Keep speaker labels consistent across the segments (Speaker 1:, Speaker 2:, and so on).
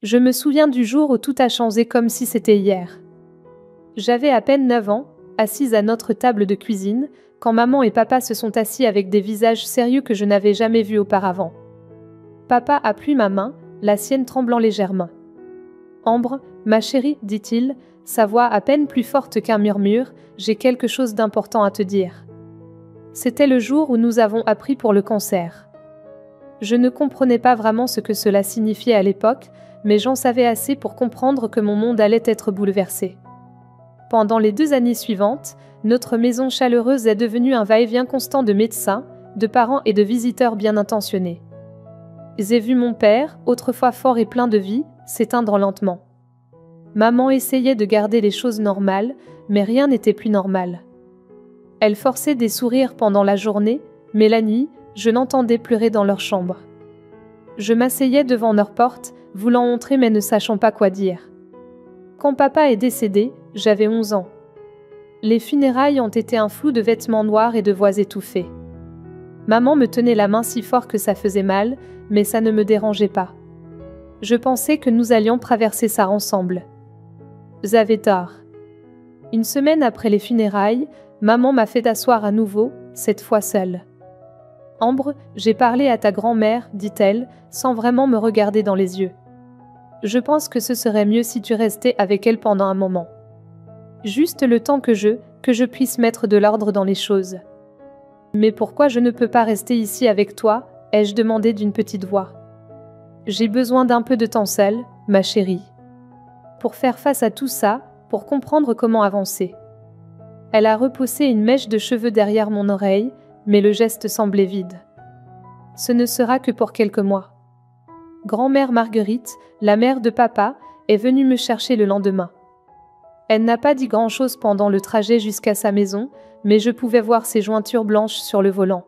Speaker 1: Je me souviens du jour où tout a changé comme si c'était hier. J'avais à peine 9 ans, assise à notre table de cuisine, quand maman et papa se sont assis avec des visages sérieux que je n'avais jamais vus auparavant. Papa a pris ma main, la sienne tremblant légèrement. « Ambre, ma chérie, dit-il, sa voix à peine plus forte qu'un murmure, j'ai quelque chose d'important à te dire. » C'était le jour où nous avons appris pour le cancer. Je ne comprenais pas vraiment ce que cela signifiait à l'époque, mais j'en savais assez pour comprendre que mon monde allait être bouleversé. Pendant les 2 années suivantes, notre maison chaleureuse est devenue un va-et-vient constant de médecins, de parents et de visiteurs bien intentionnés. J'ai vu mon père, autrefois fort et plein de vie, s'éteindre lentement. Maman essayait de garder les choses normales, mais rien n'était plus normal. Elle forçait des sourires pendant la journée, mais la nuit, je n'entendais pleurer dans leur chambre. Je m'asseyais devant leur porte, voulant entrer mais ne sachant pas quoi dire. Quand papa est décédé, j'avais 11 ans. Les funérailles ont été un flou de vêtements noirs et de voix étouffées. Maman me tenait la main si fort que ça faisait mal, mais ça ne me dérangeait pas. Je pensais que nous allions traverser ça ensemble. J'avais tort. Une semaine après les funérailles, maman m'a fait asseoir à nouveau, cette fois seule. « Ambre, j'ai parlé à ta grand-mère, dit-elle, sans vraiment me regarder dans les yeux. Je pense que ce serait mieux si tu restais avec elle pendant un moment. Juste le temps que je puisse mettre de l'ordre dans les choses. » « Mais pourquoi je ne peux pas rester ici avec toi ?» ai-je demandé d'une petite voix. « J'ai besoin d'un peu de temps seul, ma chérie. Pour faire face à tout ça, pour comprendre comment avancer. » Elle a repoussé une mèche de cheveux derrière mon oreille, mais le geste semblait vide. « Ce ne sera que pour quelques mois. » Grand-mère Marguerite, la mère de papa, est venue me chercher le lendemain. Elle n'a pas dit grand-chose pendant le trajet jusqu'à sa maison, mais je pouvais voir ses jointures blanches sur le volant.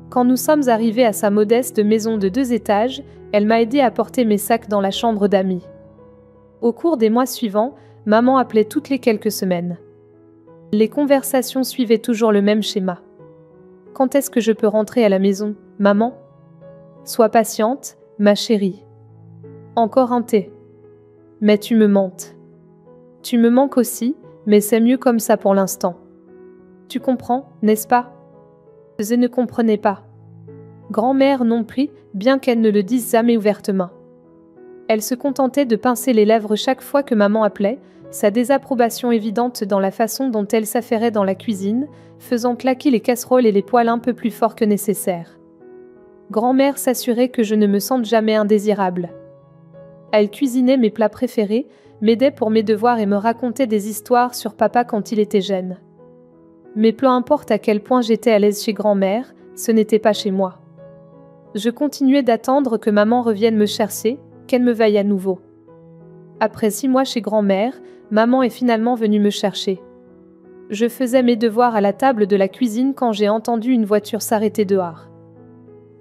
Speaker 1: Quand nous sommes arrivés à sa modeste maison de 2 étages, elle m'a aidé à porter mes sacs dans la chambre d'amis. Au cours des mois suivants, maman appelait toutes les quelques semaines. Les conversations suivaient toujours le même schéma. « Quand est-ce que je peux rentrer à la maison, maman ? Sois patiente, ma chérie. Encore un thé. Mais tu me mentes. Tu me manques aussi, mais c'est mieux comme ça pour l'instant. Tu comprends, n'est-ce pas ? » Je ne comprenais pas. Grand-mère non plus, bien qu'elle ne le dise jamais ouvertement. Elle se contentait de pincer les lèvres chaque fois que maman appelait, sa désapprobation évidente dans la façon dont elle s'affairait dans la cuisine, faisant claquer les casseroles et les poêles un peu plus fort que nécessaire. Grand-mère s'assurait que je ne me sente jamais indésirable. Elle cuisinait mes plats préférés, m'aidait pour mes devoirs et me racontait des histoires sur papa quand il était jeune. Mais peu importe à quel point j'étais à l'aise chez grand-mère, ce n'était pas chez moi. Je continuais d'attendre que maman revienne me chercher, qu'elle me veuille à nouveau. Après 6 mois chez grand-mère, maman est finalement venue me chercher. Je faisais mes devoirs à la table de la cuisine quand j'ai entendu une voiture s'arrêter dehors.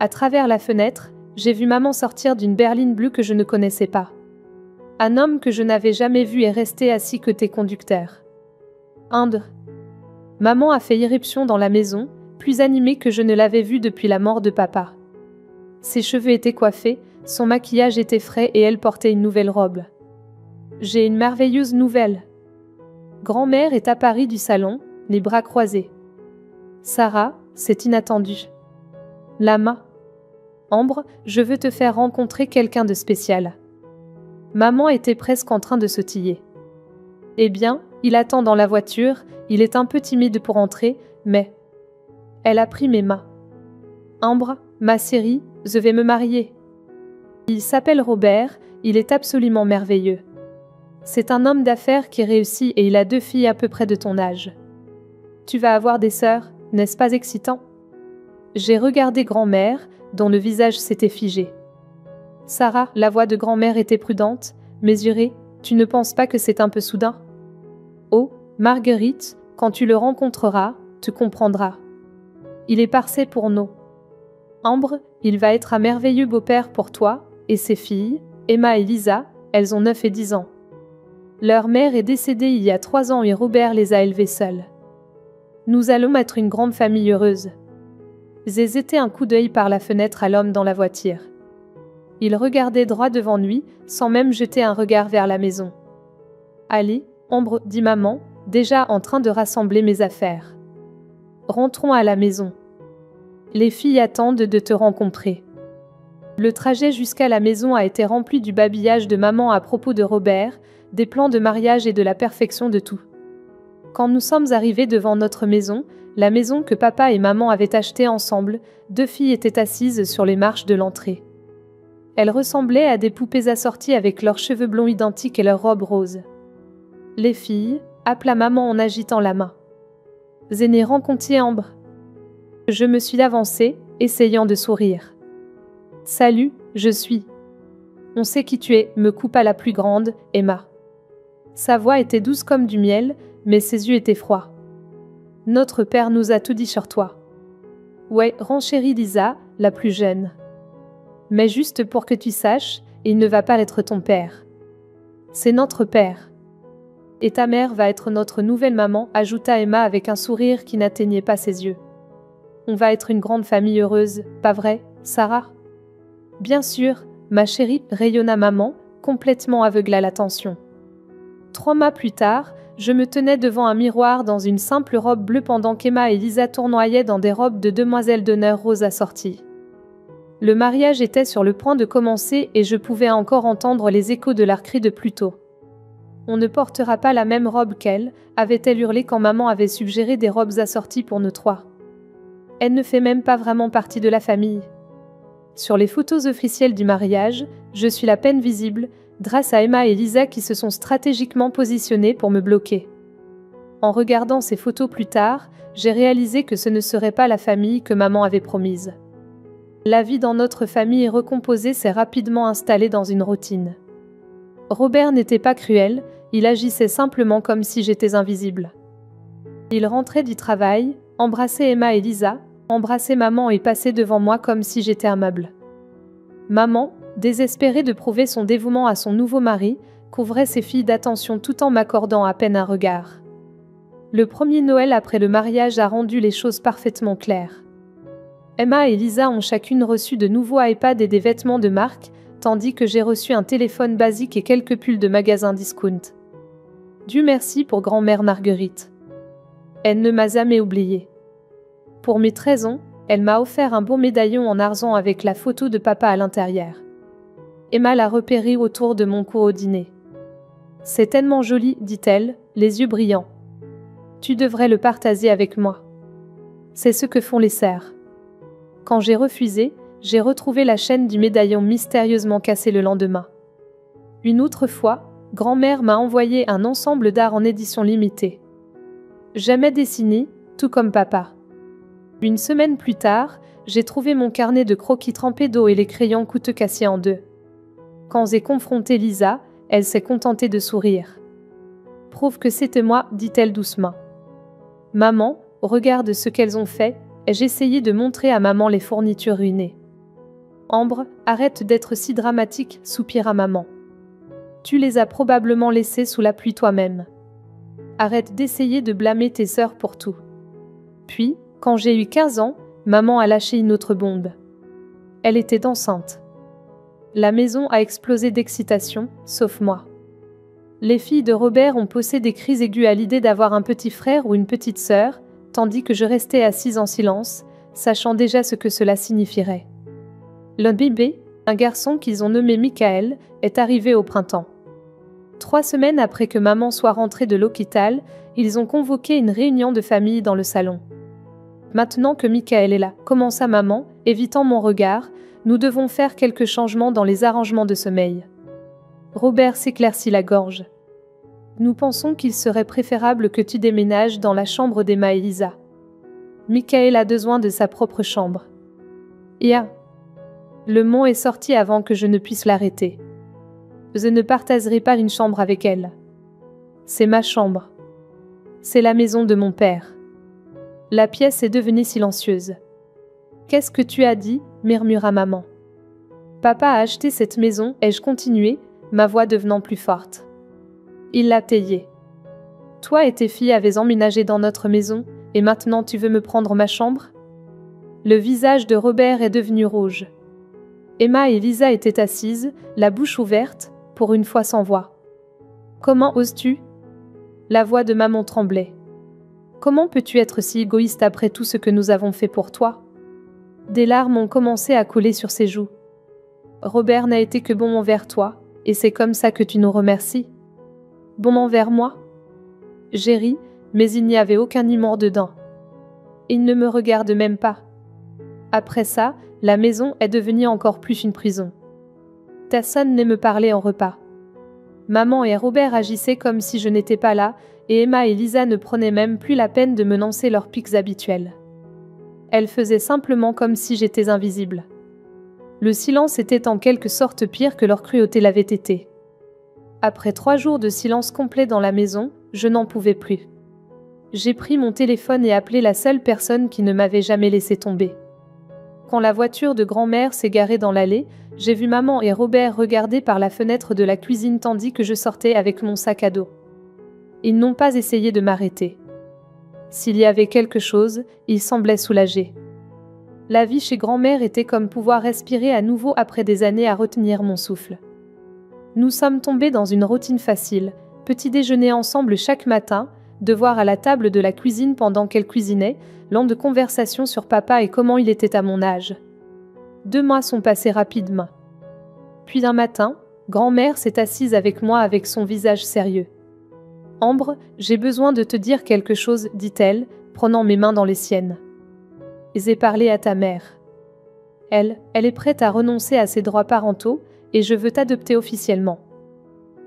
Speaker 1: À travers la fenêtre, j'ai vu maman sortir d'une berline bleue que je ne connaissais pas. Un homme que je n'avais jamais vu est resté assis côté conducteur. Indre. Maman a fait irruption dans la maison, plus animée que je ne l'avais vue depuis la mort de papa. Ses cheveux étaient coiffés, son maquillage était frais et elle portait une nouvelle robe. J'ai une merveilleuse nouvelle. Grand-mère est apparue du salon, les bras croisés. Sarah, c'est inattendu. Lama. Ambre, je veux te faire rencontrer quelqu'un de spécial. Maman était presque en train de sautiller. Eh bien, il attend dans la voiture, il est un peu timide pour entrer, mais... Elle a pris mes mains. Ambre, ma chérie, je vais me marier. Il s'appelle Robert, il est absolument merveilleux. C'est un homme d'affaires qui réussit et il a 2 filles à peu près de ton âge. Tu vas avoir des sœurs, n'est-ce pas excitant ? J'ai regardé grand-mère, dont le visage s'était figé. Sarah, la voix de grand-mère était prudente, mesurée, tu ne penses pas que c'est un peu soudain ? Oh, Marguerite, quand tu le rencontreras, tu comprendras. Il est parfait pour nous. Ambre, il va être un merveilleux beau-père pour toi, et ses filles, Emma et Lisa, elles ont 9 et 10 ans. Leur mère est décédée il y a 3 ans et Robert les a élevées seuls. Nous allons être une grande famille heureuse. J'ai jeté un coup d'œil par la fenêtre à l'homme dans la voiture. Il regardait droit devant lui, sans même jeter un regard vers la maison. « Allez, Ambre, dit maman, déjà en train de rassembler mes affaires. Rentrons à la maison. Les filles attendent de te rencontrer. » Le trajet jusqu'à la maison a été rempli du babillage de maman à propos de Robert, des plans de mariage et de la perfection de tout. Quand nous sommes arrivés devant notre maison, la maison que papa et maman avaient achetée ensemble, 2 filles étaient assises sur les marches de l'entrée. Elles ressemblaient à des poupées assorties avec leurs cheveux blonds identiques et leurs robes roses. « Les filles » appela maman en agitant la main. « Zéné rencontiez Ambre ?» Je me suis avancée, essayant de sourire. « Salut, je suis. »« On sait qui tu es » me coupa la plus grande, Emma. Sa voix était douce comme du miel, mais ses yeux étaient froids. « Notre père nous a tout dit sur toi. »« Ouais, renchérit Lisa, la plus jeune. Mais juste pour que tu saches, il ne va pas être ton père. C'est notre père. Et ta mère va être notre nouvelle maman, ajouta Emma avec un sourire qui n'atteignait pas ses yeux. On va être une grande famille heureuse, pas vrai, Sarah ? Bien sûr, ma chérie, rayonna maman, complètement aveugle à l'attention. 3 mois plus tard, je me tenais devant un miroir dans une simple robe bleue pendant qu'Emma et Lisa tournoyaient dans des robes de demoiselles d'honneur roses assorties. Le mariage était sur le point de commencer et je pouvais encore entendre les échos de leurs cris de plus tôt. « On ne portera pas la même robe qu'elle » avait-elle hurlé quand maman avait suggéré des robes assorties pour nous 3. Elle ne fait même pas vraiment partie de la famille. Sur les photos officielles du mariage, je suis à peine visible, grâce à Emma et Lisa qui se sont stratégiquement positionnées pour me bloquer. En regardant ces photos plus tard, j'ai réalisé que ce ne serait pas la famille que maman avait promise. La vie dans notre famille recomposée s'est rapidement installée dans une routine. Robert n'était pas cruel, il agissait simplement comme si j'étais invisible. Il rentrait du travail, embrassait Emma et Lisa, embrassait maman et passait devant moi comme si j'étais un meuble. Maman, désespérée de prouver son dévouement à son nouveau mari, couvrait ses filles d'attention tout en m'accordant à peine un regard. Le premier Noël après le mariage a rendu les choses parfaitement claires. Emma et Lisa ont chacune reçu de nouveaux iPads et des vêtements de marque, tandis que j'ai reçu un téléphone basique et quelques pulls de magasin discount. Dieu merci pour grand-mère Marguerite. Elle ne m'a jamais oubliée. Pour mes 13 ans, elle m'a offert un beau médaillon en argent avec la photo de papa à l'intérieur. Emma l'a repéré autour de mon cou au dîner. « C'est tellement joli, dit-elle, les yeux brillants. Tu devrais le partager avec moi. C'est ce que font les sœurs. » Quand j'ai refusé, j'ai retrouvé la chaîne du médaillon mystérieusement cassée le lendemain. Une autre fois, grand-mère m'a envoyé un ensemble d'art en édition limitée. Jamais dessiné, tout comme papa. Une semaine plus tard, j'ai trouvé mon carnet de croquis trempé d'eau et les crayons coûteux cassés en 2. Quand j'ai confronté Lisa, elle s'est contentée de sourire. « Prouve que c'était moi, dit-elle doucement. « Maman, regarde ce qu'elles ont fait », ai-je essayé de montrer à maman les fournitures ruinées. « Ambre, arrête d'être si dramatique, soupira maman. Tu les as probablement laissées sous la pluie toi-même. Arrête d'essayer de blâmer tes sœurs pour tout. » Puis, quand j'ai eu 15 ans, maman a lâché une autre bombe. Elle était enceinte. La maison a explosé d'excitation, sauf moi. Les filles de Robert ont poussé des cris aigus à l'idée d'avoir un petit frère ou une petite sœur, tandis que je restais assise en silence, sachant déjà ce que cela signifierait. Le bébé, un garçon qu'ils ont nommé Michael, est arrivé au printemps. 3 semaines après que maman soit rentrée de l'hôpital, ils ont convoqué une réunion de famille dans le salon. Maintenant que Michael est là, commença maman, évitant mon regard, nous devons faire quelques changements dans les arrangements de sommeil. Robert s'éclaircit la gorge. Nous pensons qu'il serait préférable que tu déménages dans la chambre d'Emma et Lisa. Michael a besoin de sa propre chambre. Ya. Le mot est sorti avant que je ne puisse l'arrêter. Je ne partagerai pas une chambre avec elle. C'est ma chambre. C'est la maison de mon père. La pièce est devenue silencieuse. Qu'est-ce que tu as dit, murmura maman. Papa a acheté cette maison, ai-je continué, ma voix devenant plus forte. Il l'a payée. Toi et tes filles avez emménagé dans notre maison, et maintenant tu veux me prendre ma chambre ? Le visage de Robert est devenu rouge. Emma et Lisa étaient assises, la bouche ouverte, pour une fois sans voix. « Comment oses-tu » La voix de maman tremblait. « Comment peux-tu être si égoïste après tout ce que nous avons fait pour toi ?» Des larmes ont commencé à couler sur ses joues. « Robert n'a été que bon envers toi, et c'est comme ça que tu nous remercies. »« Bon envers moi ?» J'ai ri, mais il n'y avait aucun humour dedans. Il ne me regarde même pas. Après ça, la maison est devenue encore plus une prison. Personne ne me parlait en repas. Maman et Robert agissaient comme si je n'étais pas là, et Emma et Lisa ne prenaient même plus la peine de me lancer leurs pics habituels. Elles faisaient simplement comme si j'étais invisible. Le silence était en quelque sorte pire que leur cruauté l'avait été. Après 3 jours de silence complet dans la maison, je n'en pouvais plus. J'ai pris mon téléphone et appelé la seule personne qui ne m'avait jamais laissé tomber. Quand la voiture de grand-mère s'est garée dans l'allée, j'ai vu maman et Robert regarder par la fenêtre de la cuisine tandis que je sortais avec mon sac à dos. Ils n'ont pas essayé de m'arrêter. S'il y avait quelque chose, ils semblaient soulagés. La vie chez grand-mère était comme pouvoir respirer à nouveau après des années à retenir mon souffle. Nous sommes tombés dans une routine facile, petit déjeuner ensemble chaque matin, devoir à la table de la cuisine pendant qu'elle cuisinait, lent de conversations sur papa et comment il était à mon âge. 2 mois sont passés rapidement. Puis un matin, grand-mère s'est assise avec moi avec son visage sérieux. « Ambre, j'ai besoin de te dire quelque chose, dit-elle, prenant mes mains dans les siennes. J'ai parlé à ta mère. Elle est prête à renoncer à ses droits parentaux, et je veux t'adopter officiellement. »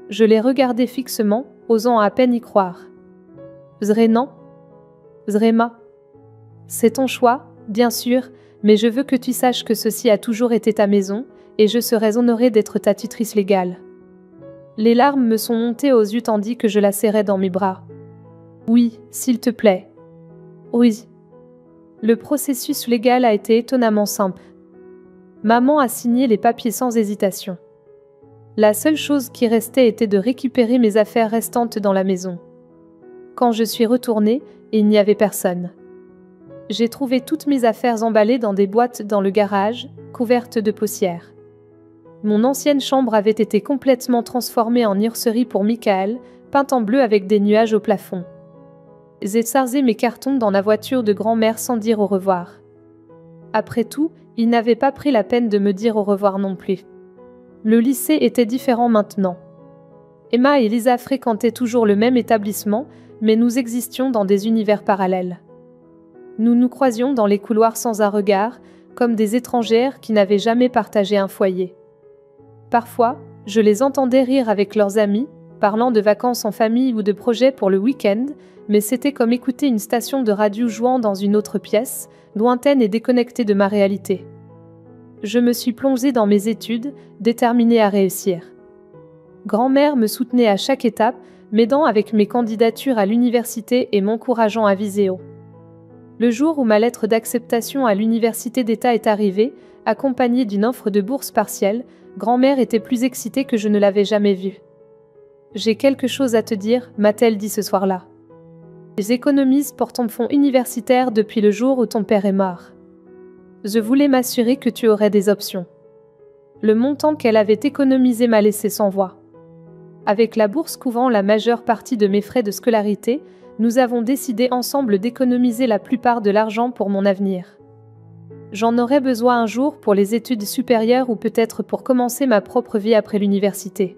Speaker 1: Je l'ai regardé fixement, osant à peine y croire. « Vraiment ? Vraiment ? C'est ton choix, bien sûr, mais je veux que tu saches que ceci a toujours été ta maison, et je serais honorée d'être ta tutrice légale. » Les larmes me sont montées aux yeux tandis que je la serrais dans mes bras. « Oui, s'il te plaît. »« Oui. » Le processus légal a été étonnamment simple. Maman a signé les papiers sans hésitation. La seule chose qui restait était de récupérer mes affaires restantes dans la maison. Quand je suis retournée, il n'y avait personne. J'ai trouvé toutes mes affaires emballées dans des boîtes dans le garage, couvertes de poussière. Mon ancienne chambre avait été complètement transformée en nurserie pour Michael, peinte en bleu avec des nuages au plafond. J'ai chargé mes cartons dans la voiture de grand-mère sans dire au revoir. Après tout, il n'avait pas pris la peine de me dire au revoir non plus. Le lycée était différent maintenant. Emma et Lisa fréquentaient toujours le même établissement, mais nous existions dans des univers parallèles. Nous nous croisions dans les couloirs sans un regard, comme des étrangères qui n'avaient jamais partagé un foyer. Parfois, je les entendais rire avec leurs amis, parlant de vacances en famille ou de projets pour le week-end, mais c'était comme écouter une station de radio jouant dans une autre pièce, lointaine et déconnectée de ma réalité. Je me suis plongée dans mes études, déterminée à réussir. Grand-mère me soutenait à chaque étape, m'aidant avec mes candidatures à l'université et m'encourageant à viser haut. Le jour où ma lettre d'acceptation à l'université d'État est arrivée, accompagnée d'une offre de bourse partielle, grand-mère était plus excitée que je ne l'avais jamais vue. « J'ai quelque chose à te dire », m'a-t-elle dit ce soir-là. « J'économise pour ton fonds universitaire depuis le jour où ton père est mort. Je voulais m'assurer que tu aurais des options. » Le montant qu'elle avait économisé m'a laissé sans voix. Avec la bourse couvrant la majeure partie de mes frais de scolarité, nous avons décidé ensemble d'économiser la plupart de l'argent pour mon avenir. J'en aurais besoin un jour pour les études supérieures ou peut-être pour commencer ma propre vie après l'université.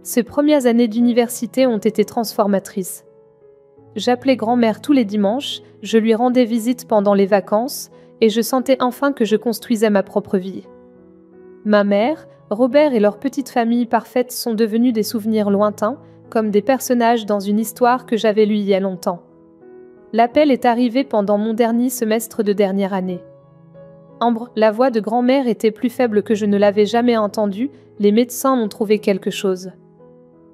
Speaker 1: Ces premières années d'université ont été transformatrices. J'appelais grand-mère tous les dimanches, je lui rendais visite pendant les vacances, et je sentais enfin que je construisais ma propre vie. Ma mère, Robert et leur petite famille parfaite sont devenus des souvenirs lointains, comme des personnages dans une histoire que j'avais lue il y a longtemps. L'appel est arrivé pendant mon dernier semestre de dernière année. Ambre, la voix de grand-mère était plus faible que je ne l'avais jamais entendue, les médecins ont trouvé quelque chose.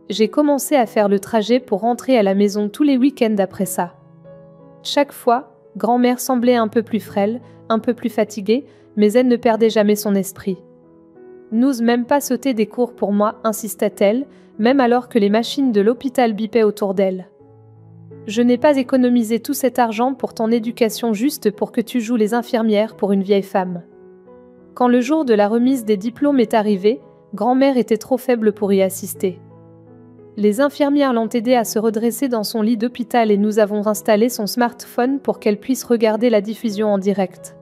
Speaker 1: J'ai commencé à faire le trajet pour rentrer à la maison tous les week-ends après ça. Chaque fois, grand-mère semblait un peu plus frêle, un peu plus fatiguée, mais elle ne perdait jamais son esprit. « N'ose même pas sauter des cours pour moi », insista-t-elle, même alors que les machines de l'hôpital bipaient autour d'elle. « Je n'ai pas économisé tout cet argent pour ton éducation juste pour que tu joues les infirmières pour une vieille femme. » Quand le jour de la remise des diplômes est arrivé, grand-mère était trop faible pour y assister. Les infirmières l'ont aidée à se redresser dans son lit d'hôpital et nous avons installé son smartphone pour qu'elle puisse regarder la diffusion en direct.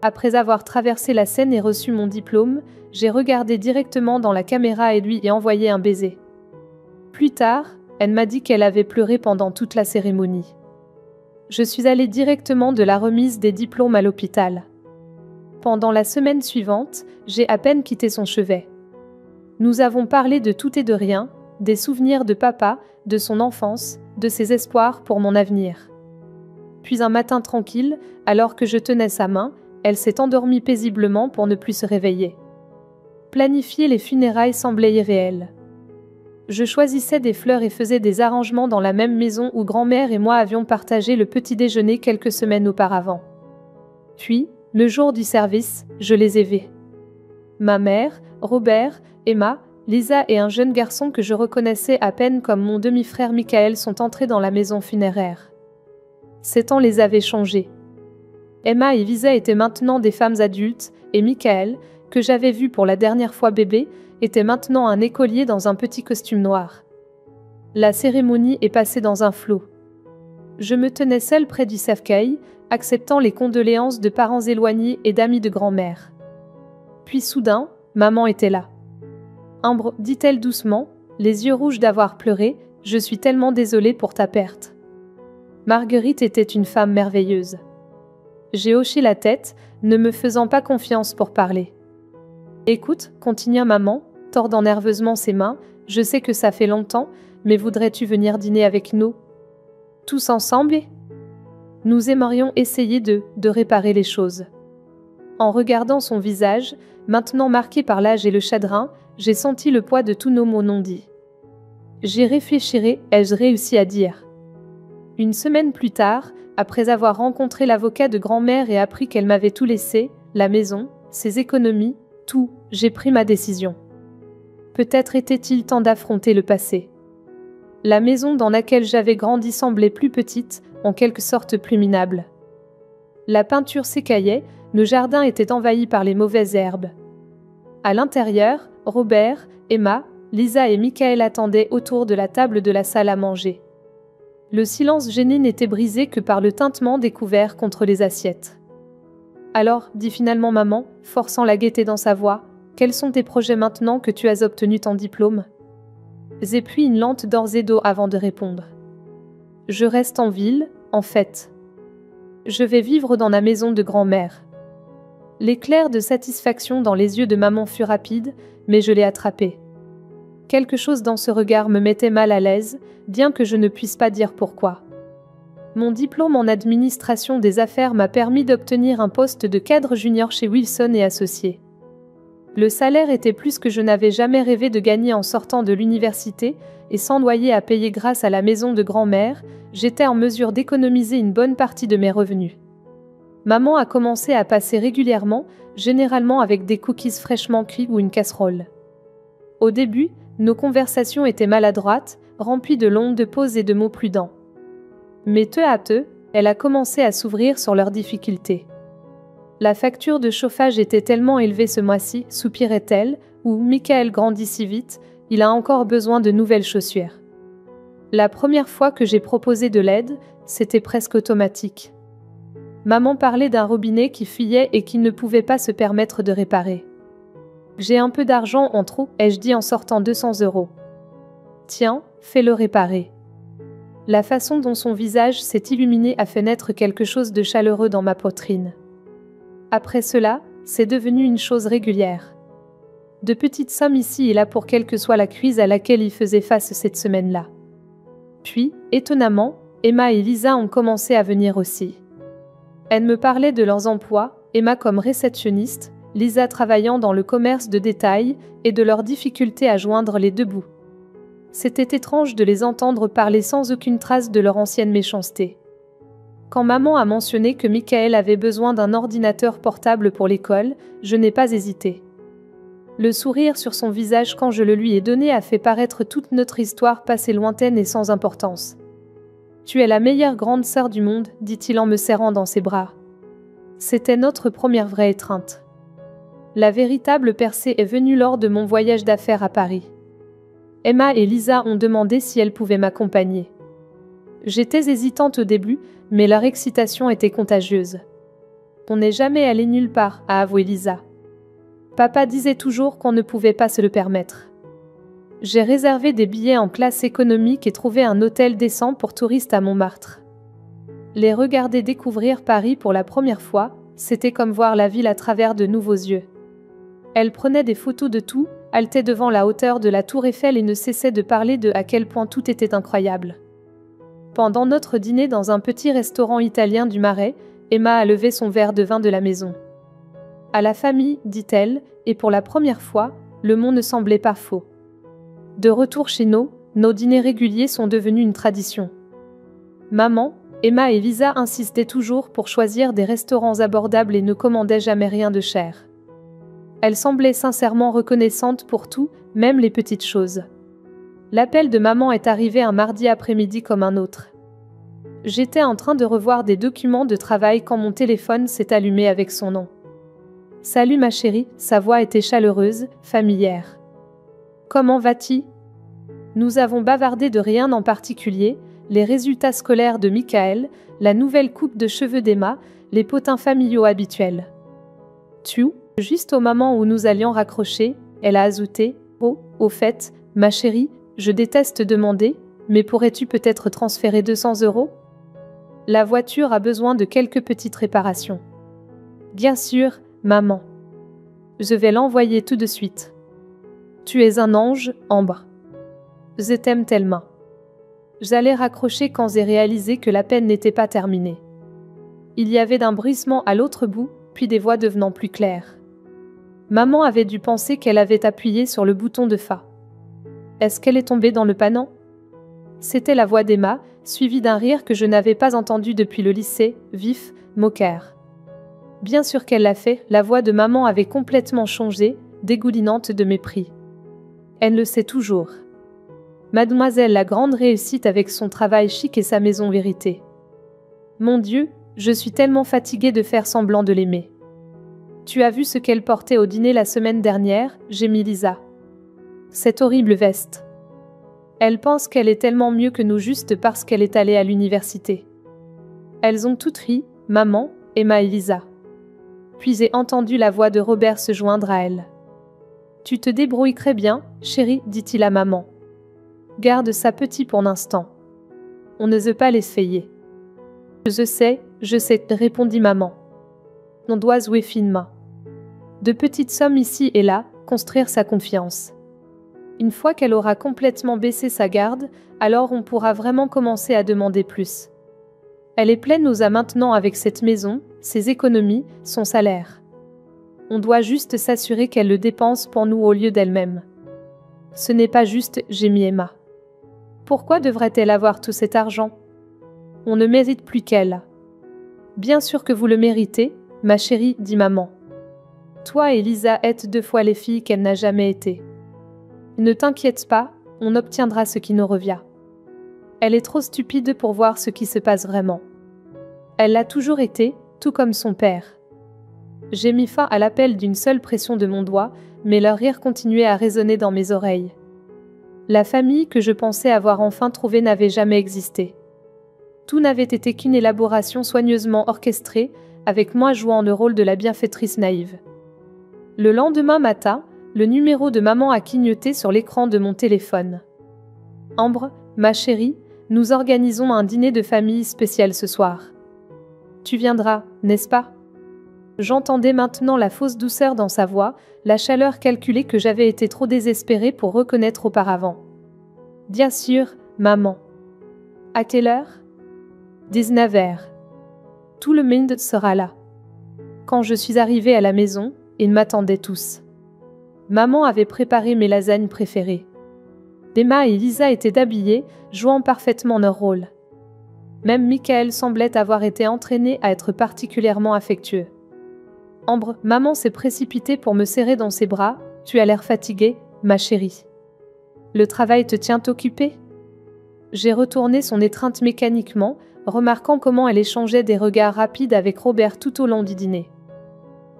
Speaker 1: Après avoir traversé la scène et reçu mon diplôme, j'ai regardé directement dans la caméra et lui ai envoyé un baiser. Plus tard, elle m'a dit qu'elle avait pleuré pendant toute la cérémonie. Je suis allée directement de la remise des diplômes à l'hôpital. Pendant la semaine suivante, j'ai à peine quitté son chevet. Nous avons parlé de tout et de rien, des souvenirs de papa, de son enfance, de ses espoirs pour mon avenir. Puis un matin tranquille, alors que je tenais sa main, elle s'est endormie paisiblement pour ne plus se réveiller. Planifier les funérailles semblait irréel. Je choisissais des fleurs et faisais des arrangements dans la même maison où grand-mère et moi avions partagé le petit déjeuner quelques semaines auparavant. Puis, le jour du service, je les ai vus. Ma mère, Robert, Emma, Lisa et un jeune garçon que je reconnaissais à peine comme mon demi-frère Michael sont entrés dans la maison funéraire. Ces temps les avaient changés. Emma et Lisa étaient maintenant des femmes adultes, et Michael, que j'avais vu pour la dernière fois bébé, était maintenant un écolier dans un petit costume noir. La cérémonie est passée dans un flot. Je me tenais seule près du cercueil, acceptant les condoléances de parents éloignés et d'amis de grand-mère. Puis soudain, maman était là. Ambre, dit-elle doucement, les yeux rouges d'avoir pleuré, je suis tellement désolée pour ta perte. Marguerite était une femme merveilleuse. J'ai hoché la tête, ne me faisant pas confiance pour parler. Écoute, continua maman, tordant nerveusement ses mains, je sais que ça fait longtemps, mais voudrais-tu venir dîner avec nous? Tous ensemble? Nous aimerions essayer de réparer les choses. En regardant son visage, maintenant marqué par l'âge et le chagrin, j'ai senti le poids de tous nos mots non dits. J'y réfléchirai, ai-je réussi à dire. Une semaine plus tard, après avoir rencontré l'avocat de grand-mère et appris qu'elle m'avait tout laissé, la maison, ses économies, tout, j'ai pris ma décision. Peut-être était-il temps d'affronter le passé. La maison dans laquelle j'avais grandi semblait plus petite, en quelque sorte plus minable. La peinture s'écaillait, le jardin était envahi par les mauvaises herbes. À l'intérieur, Robert, Emma, Lisa et Michael attendaient autour de la table de la salle à manger. Le silence gêné n'était brisé que par le tintement des couverts contre les assiettes. Alors, dit finalement maman, forçant la gaieté dans sa voix, quels sont tes projets maintenant que tu as obtenu ton diplôme? J'ai pris une lente dorsée d'eau avant de répondre. Je reste en ville, en fait. Je vais vivre dans la maison de grand-mère. L'éclair de satisfaction dans les yeux de maman fut rapide, mais je l'ai attrapé. Quelque chose dans ce regard me mettait mal à l'aise, bien que je ne puisse pas dire pourquoi. Mon diplôme en administration des affaires m'a permis d'obtenir un poste de cadre junior chez Wilson et Associés. Le salaire était plus que je n'avais jamais rêvé de gagner en sortant de l'université, et sans loyer à payer grâce à la maison de grand-mère, j'étais en mesure d'économiser une bonne partie de mes revenus. Maman a commencé à passer régulièrement, généralement avec des cookies fraîchement cuits ou une casserole. Au début, nos conversations étaient maladroites, remplies de longues pauses et de mots prudents. Mais peu à peu, elle a commencé à s'ouvrir sur leurs difficultés. La facture de chauffage était tellement élevée ce mois-ci, soupirait-elle, ou Michael grandit si vite, il a encore besoin de nouvelles chaussures. La première fois que j'ai proposé de l'aide, c'était presque automatique. Maman parlait d'un robinet qui fuyait et qu'il ne pouvait pas se permettre de réparer. J'ai un peu d'argent en trop, ai-je dit en sortant 200 €. Tiens, fais-le réparer. La façon dont son visage s'est illuminé a fait naître quelque chose de chaleureux dans ma poitrine. Après cela, c'est devenu une chose régulière. De petites sommes ici et là pour quelle que soit la crise à laquelle il faisait face cette semaine-là. Puis, étonnamment, Emma et Lisa ont commencé à venir aussi. Elles me parlaient de leurs emplois, Emma comme réceptionniste, Lisa travaillant dans le commerce de détail, et de leurs difficultés à joindre les deux bouts. C'était étrange de les entendre parler sans aucune trace de leur ancienne méchanceté. Quand maman a mentionné que Michael avait besoin d'un ordinateur portable pour l'école, je n'ai pas hésité. Le sourire sur son visage quand je le lui ai donné a fait paraître toute notre histoire passée lointaine et sans importance. « Tu es la meilleure grande sœur du monde », dit-il en me serrant dans ses bras. C'était notre première vraie étreinte. La véritable percée est venue lors de mon voyage d'affaires à Paris. Emma et Lisa ont demandé si elles pouvaient m'accompagner. J'étais hésitante au début, mais leur excitation était contagieuse. On n'est jamais allé nulle part, a avoué Lisa. Papa disait toujours qu'on ne pouvait pas se le permettre. J'ai réservé des billets en classe économique et trouvé un hôtel décent pour touristes à Montmartre. Les regarder découvrir Paris pour la première fois, c'était comme voir la ville à travers de nouveaux yeux. Elle prenait des photos de tout, haletait devant la hauteur de la tour Eiffel et ne cessait de parler de à quel point tout était incroyable. Pendant notre dîner dans un petit restaurant italien du Marais, Emma a levé son verre de vin de la maison. À la famille, dit-elle, et pour la première fois, le mot ne semblait pas faux. De retour chez nous, nos dîners réguliers sont devenus une tradition. Maman, Emma et Lisa insistaient toujours pour choisir des restaurants abordables et ne commandaient jamais rien de cher. Elles semblaient sincèrement reconnaissantes pour tout, même les petites choses. L'appel de maman est arrivé un mardi après-midi comme un autre. J'étais en train de revoir des documents de travail quand mon téléphone s'est allumé avec son nom. « Salut ma chérie », sa voix était chaleureuse, familière. « Comment vas-tu ? » Nous avons bavardé de rien en particulier, les résultats scolaires de Michael, la nouvelle coupe de cheveux d'Emma, les potins familiaux habituels. Juste au moment où nous allions raccrocher, elle a ajouté « Oh, au fait, ma chérie, je déteste demander, mais pourrais-tu peut-être transférer 200 €? La voiture a besoin de quelques petites réparations. » Bien sûr, maman. Je vais l'envoyer tout de suite. Tu es un ange, Ambre. Je t'aime tellement. J'allais raccrocher quand j'ai réalisé que l'appel n'était pas terminé. Il y avait d'un bruissement à l'autre bout, puis des voix devenant plus claires. Maman avait dû penser qu'elle avait appuyé sur le bouton de fa. Est-ce qu'elle est tombée dans le panneau? C'était la voix d'Emma, suivie d'un rire que je n'avais pas entendu depuis le lycée, vif, moqueur. Bien sûr qu'elle l'a fait, la voix de maman avait complètement changé, dégoulinante de mépris. Elle le sait toujours. Mademoiselle la grande réussite avec son travail chic et sa maison vérité. Mon Dieu, je suis tellement fatiguée de faire semblant de l'aimer. Tu as vu ce qu'elle portait au dîner la semaine dernière, gémit Lisa. Cette horrible veste. Elle pense qu'elle est tellement mieux que nous juste parce qu'elle est allée à l'université. Elles ont toutes ri, maman, Emma et Lisa. Puis j'ai entendu la voix de Robert se joindre à elle. Tu te débrouilles très bien, chérie, dit-il à maman. Garde ça petit pour l'instant. On ne veut pas l'essayer. Je sais, répondit maman. On doit jouer finement. De petites sommes ici et là, construire sa confiance. Une fois qu'elle aura complètement baissé sa garde, alors on pourra vraiment commencer à demander plus. Elle est pleine aux as maintenant avec cette maison, ses économies, son salaire. On doit juste s'assurer qu'elle le dépense pour nous au lieu d'elle-même. Ce n'est pas juste, gémit Emma. Pourquoi devrait-elle avoir tout cet argent? On ne mérite plus qu'elle. Bien sûr que vous le méritez, ma chérie, dit maman. Toi et Lisa êtes 2 fois les filles qu'elle n'a jamais été. Ne t'inquiète pas, on obtiendra ce qui nous revient. Elle est trop stupide pour voir ce qui se passe vraiment. Elle l'a toujours été, tout comme son père. J'ai mis fin à l'appel d'une seule pression de mon doigt, mais leur rire continuait à résonner dans mes oreilles. La famille que je pensais avoir enfin trouvée n'avait jamais existé. Tout n'avait été qu'une élaboration soigneusement orchestrée, avec moi jouant le rôle de la bienfaitrice naïve. Le lendemain matin, le numéro de maman a clignoté sur l'écran de mon téléphone. Ambre, ma chérie, nous organisons un dîner de famille spécial ce soir. Tu viendras, n'est-ce pas? J'entendais maintenant la fausse douceur dans sa voix, la chaleur calculée que j'avais été trop désespérée pour reconnaître auparavant. Bien sûr, maman. À quelle heure? 19h. Tout le monde sera là. Quand je suis arrivée à la maison, ils m'attendaient tous. Maman avait préparé mes lasagnes préférées. Emma et Lisa étaient habillées, jouant parfaitement leur rôle. Même Michael semblait avoir été entraîné à être particulièrement affectueux. Ambre, maman s'est précipitée pour me serrer dans ses bras. Tu as l'air fatiguée, ma chérie. Le travail te tient occupée? J'ai retourné son étreinte mécaniquement, remarquant comment elle échangeait des regards rapides avec Robert tout au long du dîner.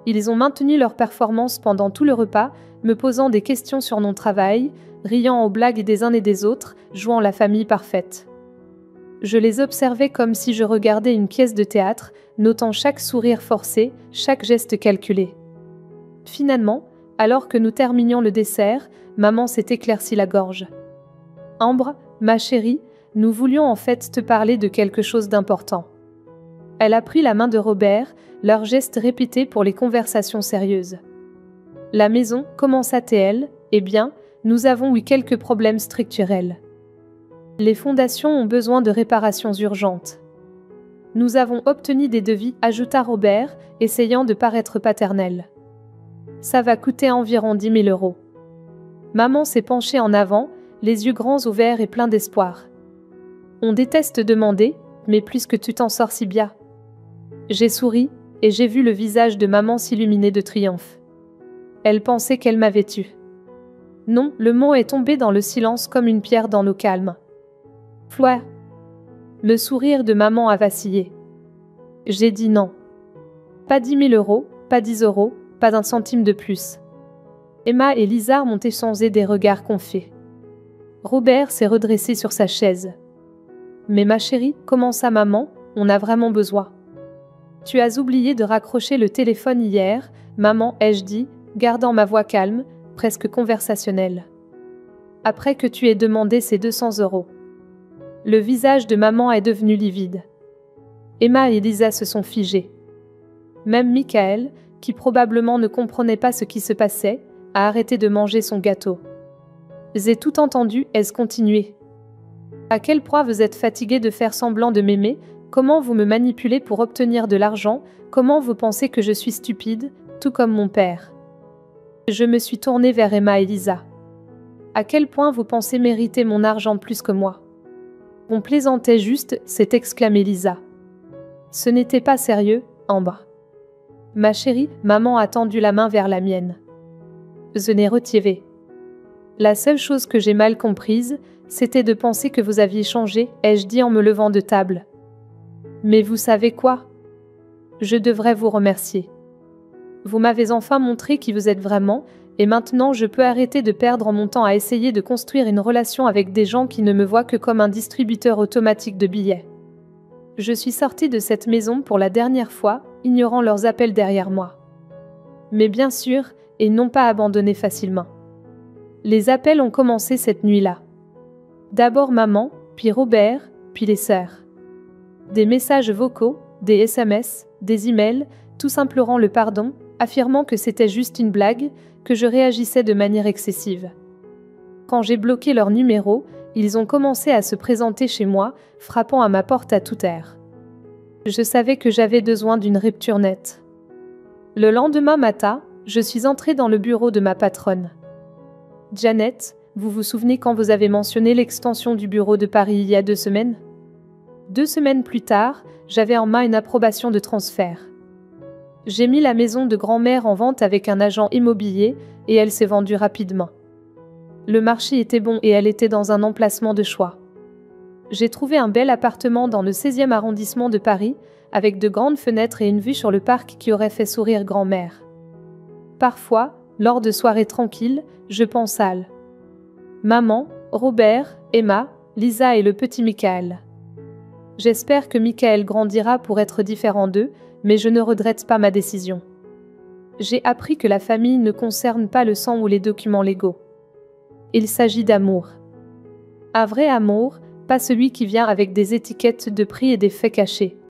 Speaker 1: Ils ont maintenu leur performance pendant tout le repas, me posant des questions sur mon travail, riant aux blagues des uns et des autres, jouant la famille parfaite. Je les observais comme si je regardais une pièce de théâtre, notant chaque sourire forcé, chaque geste calculé. Finalement, alors que nous terminions le dessert, maman s'est éclairci la gorge. « Ambre, ma chérie, nous voulions en fait te parler de quelque chose d'important. » Elle a pris la main de Robert, leur geste répété pour les conversations sérieuses. « La maison, commença-t-elle, eh bien, nous avons eu quelques problèmes structurels. Les fondations ont besoin de réparations urgentes. Nous avons obtenu des devis, ajouta Robert, essayant de paraître paternel. Ça va coûter environ 10 000 €. Maman s'est penchée en avant, les yeux grands ouverts et pleins d'espoir. On déteste demander, mais puisque tu t'en sors si bien. J'ai souri, et j'ai vu le visage de maman s'illuminer de triomphe. Elle pensait qu'elle m'avait tue. Non, le mot est tombé dans le silence comme une pierre dans l'eau calme. Floi. Le sourire de maman a vacillé. J'ai dit non. Pas 10 000 €, pas 10 €, pas d'un centime de plus. Emma et Lisa m'ont échangé des regards confiés. Robert s'est redressé sur sa chaise. Mais ma chérie, commença maman, on a vraiment besoin. Tu as oublié de raccrocher le téléphone hier, maman, ai-je dit, gardant ma voix calme, presque conversationnelle. Après que tu aies demandé ces 200 €. Le visage de maman est devenu livide. Emma et Lisa se sont figées. Même Michael, qui probablement ne comprenait pas ce qui se passait, a arrêté de manger son gâteau. J'ai tout entendu, ai-je continué. À quel point vous êtes fatigué de faire semblant de m'aimer, comment vous me manipulez pour obtenir de l'argent, comment vous pensez que je suis stupide, tout comme mon père. Je me suis tournée vers Emma et Lisa. À quel point vous pensez mériter mon argent plus que moi. On plaisantait juste, s'est exclamé Lisa. Ce n'était pas sérieux, Ambre. Ma chérie, maman a tendu la main vers la mienne. Je n'ai retiré. La seule chose que j'ai mal comprise, c'était de penser que vous aviez changé, ai-je dit en me levant de table. Mais vous savez quoi? Je devrais vous remercier. Vous m'avez enfin montré qui vous êtes vraiment, et maintenant je peux arrêter de perdre mon temps à essayer de construire une relation avec des gens qui ne me voient que comme un distributeur automatique de billets. Je suis sortie de cette maison pour la dernière fois, ignorant leurs appels derrière moi. Mais bien sûr, et non pas abandonnés facilement. Les appels ont commencé cette nuit-là. D'abord maman, puis Robert, puis les sœurs. Des messages vocaux, des SMS, des emails, tous implorant le pardon, affirmant que c'était juste une blague, que je réagissais de manière excessive. Quand j'ai bloqué leur numéro, ils ont commencé à se présenter chez moi, frappant à ma porte à toute heure. Je savais que j'avais besoin d'une rupture nette. Le lendemain matin, je suis entrée dans le bureau de ma patronne. Janet, vous vous souvenez quand vous avez mentionné l'extension du bureau de Paris il y a 2 semaines? 2 semaines plus tard, j'avais en main une approbation de transfert. J'ai mis la maison de grand-mère en vente avec un agent immobilier et elle s'est vendue rapidement. Le marché était bon et elle était dans un emplacement de choix. J'ai trouvé un bel appartement dans le 16e arrondissement de Paris, avec de grandes fenêtres et une vue sur le parc qui aurait fait sourire grand-mère. Parfois, lors de soirées tranquilles, je pense à elle. Maman, Robert, Emma, Lisa et le petit Michael. J'espère que Michael grandira pour être différent d'eux, mais je ne regrette pas ma décision. J'ai appris que la famille ne concerne pas le sang ou les documents légaux. Il s'agit d'amour. Un vrai amour, pas celui qui vient avec des étiquettes de prix et des faits cachés.